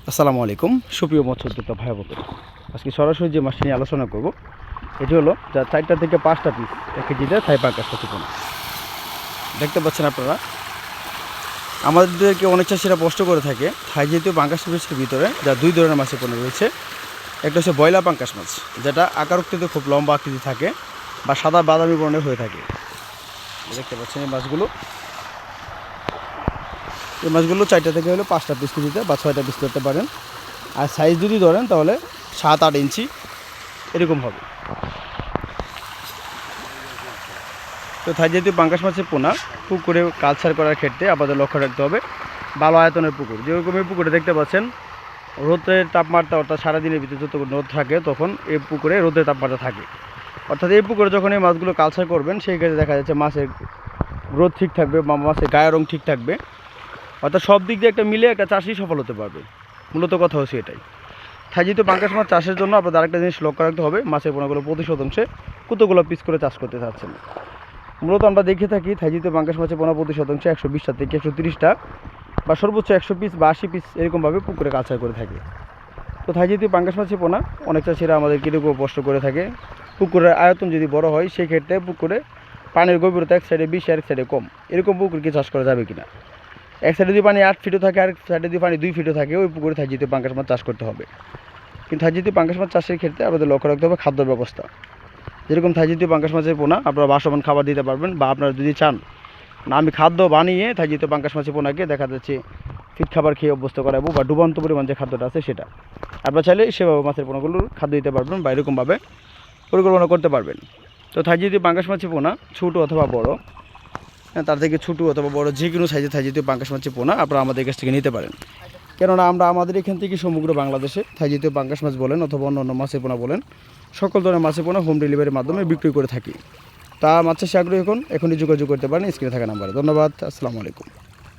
আসসালামু আলাইকুম সুপ্রিয় মৎস্যোদ্যোক্তা ভাই বোনেরা, আজকে সরাসরি যে মাছটি নিয়ে আলোচনা করব এটি হলো যা 4টা থেকে 5টা পিস 1 কেজিতে থাই পাঙ্গাস মাছ পোনা। দেখতে পাচ্ছেন আপনারা, আমাদেরকে অনেক চাষিরা প্রশ্ন করে থাকে থাই জাতীয় পাঙ্গাস মাছের ভিতরে যা 2 ধরনের মাছের পোনা রয়েছে। একটা হচ্ছে বয়লা পাঙ্গাস মাছ, যেটা আকারকৃত খুব লম্বা আকৃতি থাকে বা সাদা বাদামি বর্ণের হয়ে থাকে। দেখতে পাচ্ছেন এই মাছগুলো 4টা থেকে হলো 5টা পিস কেজিতে বা 6টা পিস ধরতে পারেন। আর সাইজ যদি ধরেন তাহলে 7-8 ইঞ্চি এরকম হবে। তো থাই জাতীয় পাঙ্গাস মাছের পোনা পুকুরে কালচার করার ক্ষেত্রে আমাদের লক্ষ্য রাখতে হবে ভালো আয়তনের পুকুর। যেরকম এই পুকুরে দেখতে পাচ্ছেন রোদের তাপমাত্রা, অর্থাৎ সারাদিনের ভিতরে যত রোদ থাকে তখন এই পুকুরে রোদের তাপমাত্রা থাকে। অর্থাৎ এই পুকুরে যখন এই মাছগুলো কালচার করবেন সেই ক্ষেত্রে দেখা যাচ্ছে মাছের গ্রোথ ঠিক থাকবে বা মাছের গায়ের রং ঠিক থাকবে। অর্থাৎ সব দিক দিয়ে একটা মিলে একটা চাষি সফল হতে পারবে। মূলত কথা হচ্ছে এটাই। থাই জাতীয় পাঙ্গাস মাছ চাষের জন্য আপনাদের আরেকটা জিনিস লক্ষ্য রাখতে হবে, মাছের পোনাগুলো প্রতি শতাংশে কতগুলো পিস করে চাষ করতে চাচ্ছেন। মূলত আমরা দেখে থাকি থাই জাতীয় পাঙ্গাস মাছের পোনা প্রতি শতাংশে 120টা থেকে 130টা বা সর্বোচ্চ 100 পিস বা 80 পিস এরকমভাবে পুকুরে কালচার করে থাকে। তো থাই জাতীয় পাঙ্গাস মাছের পোনা অনেক চাষিরা আমাদের কীরকম প্রশ্ন করে থাকে, পুকুরের আয়তন যদি বড় হয় সেই ক্ষেত্রে পুকুরে পানির গভীরতা এক সাইডে বেশি আর এক সাইডে কম, এরকম পুকুরকে চাষ করা যাবে কিনা। এক সাইডে যদি পানি 8 ফিটও থাকে আর সাইডে যদি পানি 2 ফিটও থাকে, ওই পুকুরে থাই জাতীয় পাঙ্গাস মাছ চাষ করতে হবে। কিন্তু থাই জাতীয় পাঙ্গাস মাছ চাষের ক্ষেত্রে আমাদের লক্ষ্য রাখতে হবে খাদ্য ব্যবস্থা। যেরকম থাই জাতীয় পাঙ্গাস মাছের পোনা আপনারা বাসমান খাবার দিতে পারবেন, বা আপনারা যদি চান না আমি খাদ্য বানিয়ে থাই জাতীয় পাঙ্গাস মাছের পোনাকে দেখা যাচ্ছে ফিট খাবার খেয়ে অভ্যস্ত করাবো বা ডুবন্ত পরিমাণ যে খাদ্যটা আছে সেটা আপনারা চাইলে সেভাবে মাছের পোনাগুলোর খাদ্য দিতে পারবেন বা এরকমভাবে পরিকল্পনা করতে পারবেন। তো থাই জাতীয় পাঙ্গাস মাছের পোনা ছোটো অথবা বড়, তার থেকে ছোটো অথবা বড় যে কোনো সাইজে থাই জাতীয় পাঙ্গাস মাছের পোনা আপনারা আমাদের কাছ থেকে নিতে পারেন। কেননা আমরা আমাদের এখান থেকে সমগ্র বাংলাদেশে থাই জাতীয় পাঙ্গাস মাছ বলেন অথবা অন্য অন্য মাছের পোনা বলেন, সকল ধরনের মাছের পোনা হোম ডেলিভারির মাধ্যমে বিক্রি করে থাকি। তা মাছ চাষে আগ্রহী এখনই যোগাযোগ করতে পারেন স্ক্রিনে থাকা নাম্বারে। ধন্যবাদ। আসসালামু আলাইকুম।